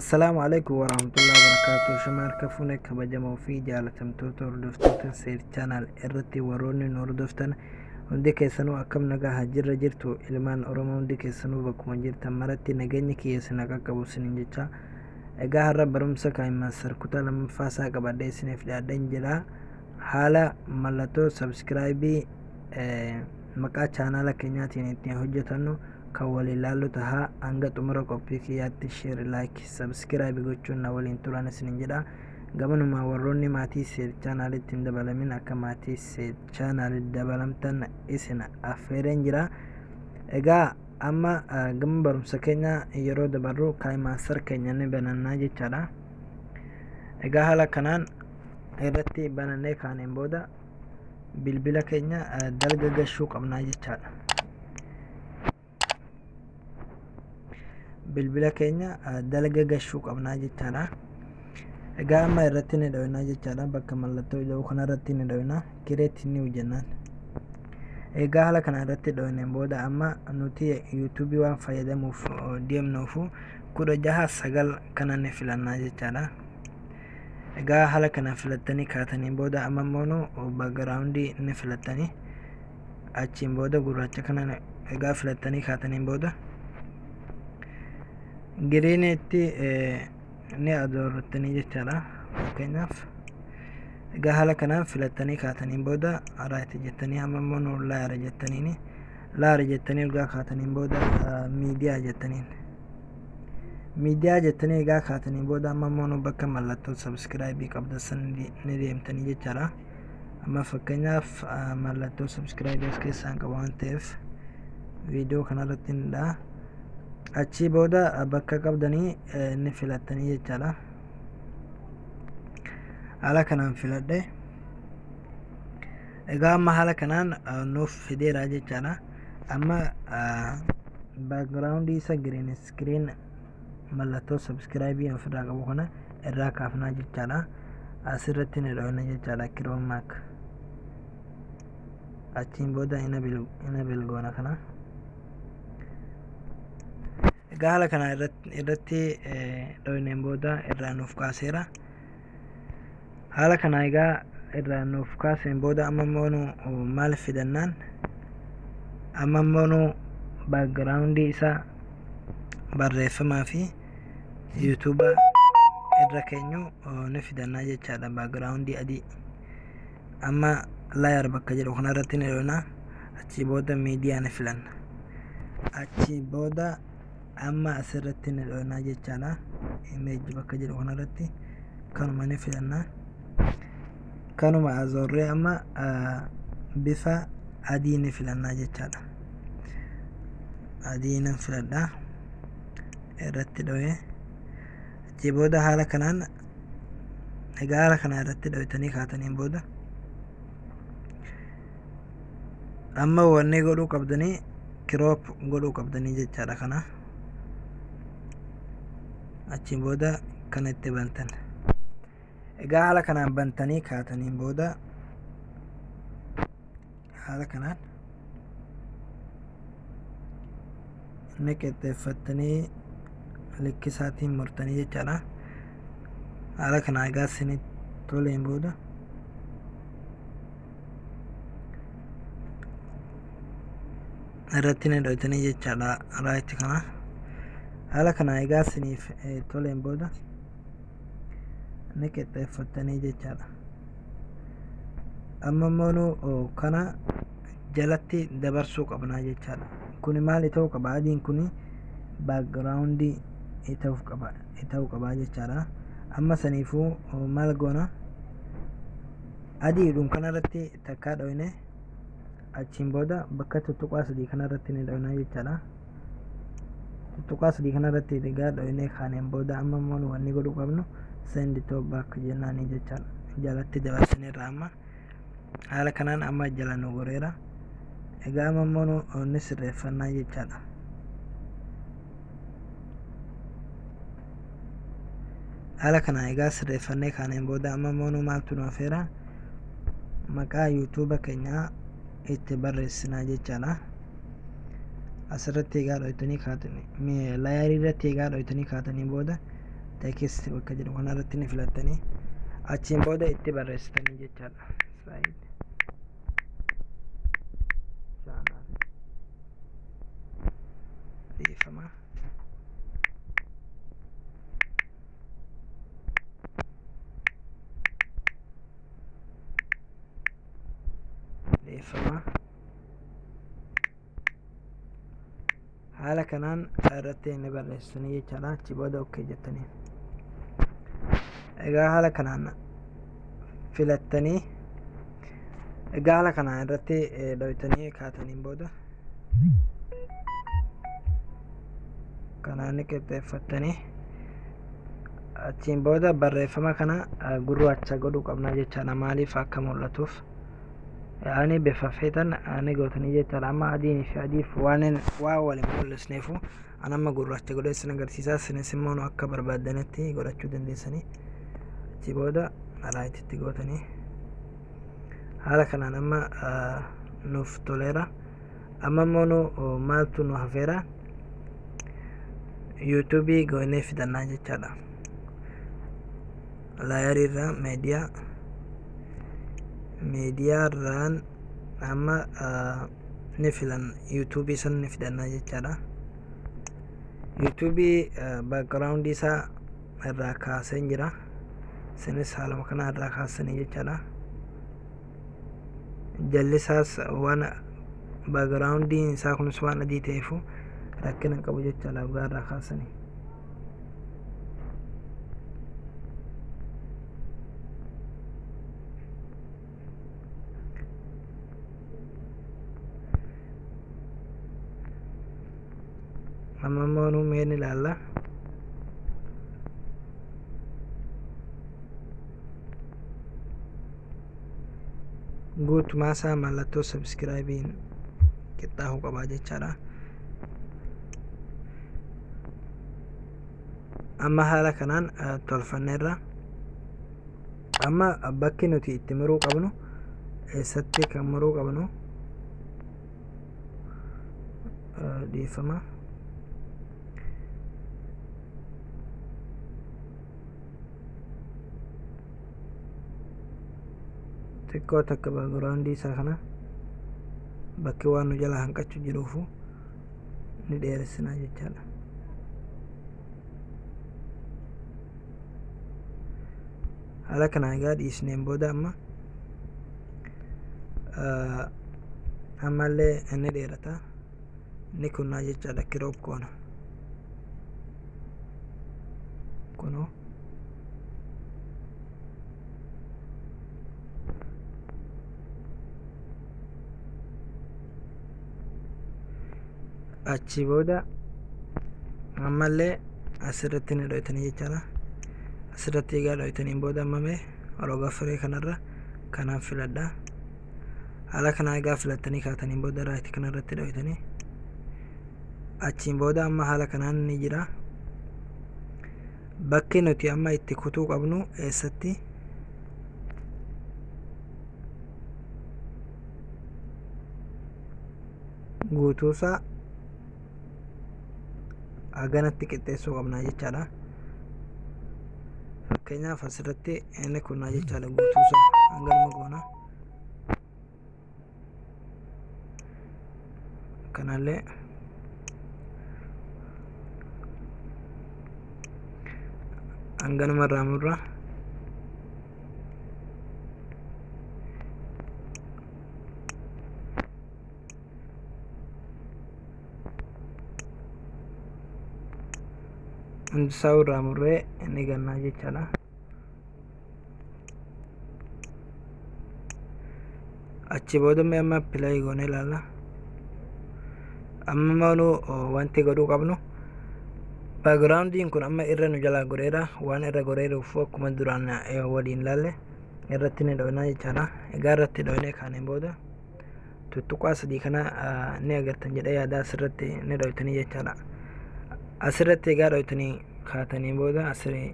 السلام عليكم ورحمة الله وبركاته. شمار كفونك كبجمو في جالة متوتو ردفتوتا سير channel irratti warroonni nu hordoftan hundi keessanuu akkam nagaa hajjirra jirtu ilmaan oromoo hundi keessanuu bakkuma jirtan maratti nageenyi kiyya isin qaqqabu isiniin jecha egaa har'a barumsa kaa'imman kutaa lammaffaa isaa qabadhee isiniif dhiyaadheen jira. Haala mallattoo subscribe maqaa chaanala keenyaatiin ittiin hojjetannu kan waliin ilaallu tahaa hanga xumura qophii kiyyaatti share like subscribe gochuun na waliin turan isiniin jedha. Gamanuma warroonni maatii seer chaanalitti hin dabalamin akka maatii seer chaanal dabalamtan isin affeereen jira. Egaa amma gama barumsa keenya yeroo dabarru kaa'imman keenya ni banannaa jechaadha. Egaa haala kanaan irratti banannee kaaneen booda bilbila keenya dalga gashuu qabnaa jechaadha. Bilbila keenya dalga gashuu qabnaa jechaadha. Egaa amma irratti ni dhawinaa jechaadha. Bakka mallattoo ija'uu kana irratti ni dhawinaa kireetti ni hojjannaan. Egaa haala kana irratti dhawineen booda amma nuti yuutuubii waan fayyadamuuf deemnuufu 16 kana ni filannaa jechaadha. Egaa haala kana filattanii kaataniin booda amma immoo backgroundii ni filattanii achiin booda gurraacha kana egaa filattanii kaataniin booda giriinitti ni adoorrattanii jechaadha. Fakkeenyaaf egaa haala kanaan filattanii kaataniin booda raayit jettanii amma immoo laayira jettaniin laayira jettanii egaa kaataniin booda miidiyaa jettaniin miidiyaa jettanii egaa kaataniin booda amma immoo bakka mallattoo subscribe qabda san ni deemtanii jechaadha. Amma fakkeenyaaf mallattoo subscribe as keessaan qaba waan ta'eef viidiyoo kanarratti ni dha. Achi booda bakka qabdanii ni filattanii jechaadha. Haala kanaan filadhe egaa amma haala kanaan nuuf fideera jechaadha. Amma background isa green screen mallattoo subscribe ofirraa qabu kana irraa kaafnaa jechaadha. Asirratti ni dhawna jechaadha kiroon maak. Achiin booda ina bilgoona kana egaa haala kana irratti dhawneen booda irraa nuuf kaaseera. Haala kana egaa irraa nuuf kaaseen booda amma immoo maal fidannaan amma immoo background isaa barreeffamaa fi yuutuuba irra keenyu ni fidannaa jechaadha. Background adii amma laayar bakka jedhu kana irratti ni dhawna. Achi booda miidiyaa ni filanna. Achi booda amma asirratti ni dhawna jechaadha. Image bakka jedhu kana irratti kanuma ni filanna. Kanuma azoorree amma bifa adii ni filannaa jechaadha. Adii nan filadha irratti dhawee. Achi booda haala kanaan egaa haala kana irratti dhawitanii kaataniin booda amma wanni godhuu qabdanii kiroop godhuu qabdanii jechaadha. Kana achiin booda kana itti bantan. Egaa haala kanaan bantanii kaataniin booda haala kanaan ni qixxeeffattanii likkisaatiin murtanii jechaadha. Haala kana egaa isinii toleen booda irratti ni dhawitanii jechaadha raayit kana. Haala kana egaa isiniif toleen booda ni qixxeeffattanii jechaadha. Amma immoo kana jalatti dabarsuu qabnaa jechaadha. Kuni maal ta'uu qaba? Adiin kuni background ta'uu qaba jechaadha. Amma saniifuu maal goona adiidhum kanarratti takkaa dhawine achiin booda bakka tuttuqaa sadii kanarratti ni dhawna jechaadha. Tuttuqaa sadii kanarratti egaa dhawinee kaaneen booda amma immoo wanni godhuu qabnu send to back jennaanii jechaadha. Jalatti dabarsineerra amma haala kanaan amma jala nu goreera. Egaa amma immoo ni sirreeffannaa jechaadha. Haala kana egaa sirreeffannee kaaneen booda amma immoo maaltu nu hafeera? Maqaa yuutuuba keenyaa itti barreessinaa jechaadha. Asirratti egaa dhawitanii kaatanii laayarii irratti egaa dhawitanii kaatanii booda text bakka jedhu kanarratti ni filattanii achiin booda itti barreessitanii jechaadha. Slide channel dhiifama. haala kanaan irratti ni barreessanii jechaadha. Achi booda okay jettanii egaa haala kanaan filattanii egaa haala kanaan irratti dhoytanii kaataniin booda kanaan qixxeeffattanii achiin booda barreeffama kana gurraacha godhuu qabna jechaadha. Maaliif akka mul'atuuf ani bifa feetan ani gootanii jechaadha. Amma adiin fi adiif waan waliin mul'isneefu an amma gurraacha godhee isin agarsiisaa. Isinis immoo akka barbaadanitti godhachuu dandeessanii achi booda raayititti gootanii haala kanaan amma nuuf toleera. Amma immoo nu maaltu nu hafeera? YouTube goonee fidannaa jechaadha. Laayar irraa meediyaa irraan amma ni filan YouTube san ni fidannaa jechaadha. YouTube background isaa irraa kaasee jira. Isinis haaluma kana irraa kaasanii jechaadha. Jallisaas waan background isaa kunis waan adii ta'eefu rakkina qabu jechaadha. Dhugaa irraa kaasanii amma immoo nu meen ilaalla. guutumaa isaa mallattoo subscribein qixxaahuu qabaa jechaadha. amma haala kanaan tolfanneerra. amma bakki nuti itti muruu qabnu eessatti kan muruu qabnu dhiifama. xiqqoo takka background isaa kana bakki waan nu jala hanqachuu jiruufu ni dheeressinaa jechaadha. haala kana egaa dhiisneen booda ammallee inni dheerata ni kunnaa jechaadha. kiroob koona kunoo achi booda ammallee asirratti ni dhoytanii jechaadha. asirratti egaa dhoytaniin booda ammamee roga firee kanarra kanaan filadha. haala kanaa egaa filattanii kaataniin booda raayiti kanarratti dhoytanii achiin booda amma haala kanaan ni jira. bakki nuti amma itti kutuu qabnu eessatti? guutuusaa haganatti qixxeessuu qabnaa jechaadha. fakkeenyaaf asirratti inni kunnaa jechaadha. guutuusaa hanganuma goona. kanallee hanganuma irraa murra. hundisaa irraa murree inni gannaa jechaadha. achi booda mee amma appilaayi goonee ilaalla. amma maanu wanti godhuu qabnu backgroundiin kun amma irra nu jalaa godheera. waan irra godheeruuf akkuma duraan waliin laalle irratti ni dhoynaa jechaadha. egaa irratti dhoynee kaaneen booda tuttuqaa sadii kana ni agartan jedhee yaada. asirratti ni dhoytanii jechaadha. asirratti egaa dhoytanii kaatanii booda asirii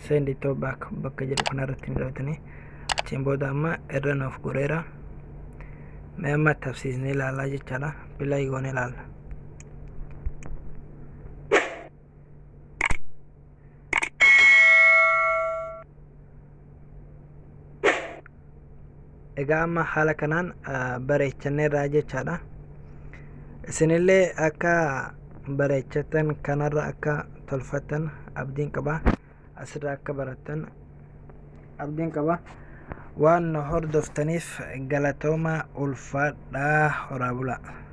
send it back bakka jedhu kanarratti ni dhoytanii achiin booda amma irra nuuf godheera. mee amma tafsiisnee ilaallaa jechaadha. appilaayi goonee ilaalla. egaa amma haala kanaan bareechanneerraa jechaadha. Isinillee akka bareechatan kanarra akka tolfatan abdiin qaba. Asirraa akka baratan abdiin qaba. Waan hordoftaniif galatooma ulfaadhaa. Horaa bulaa.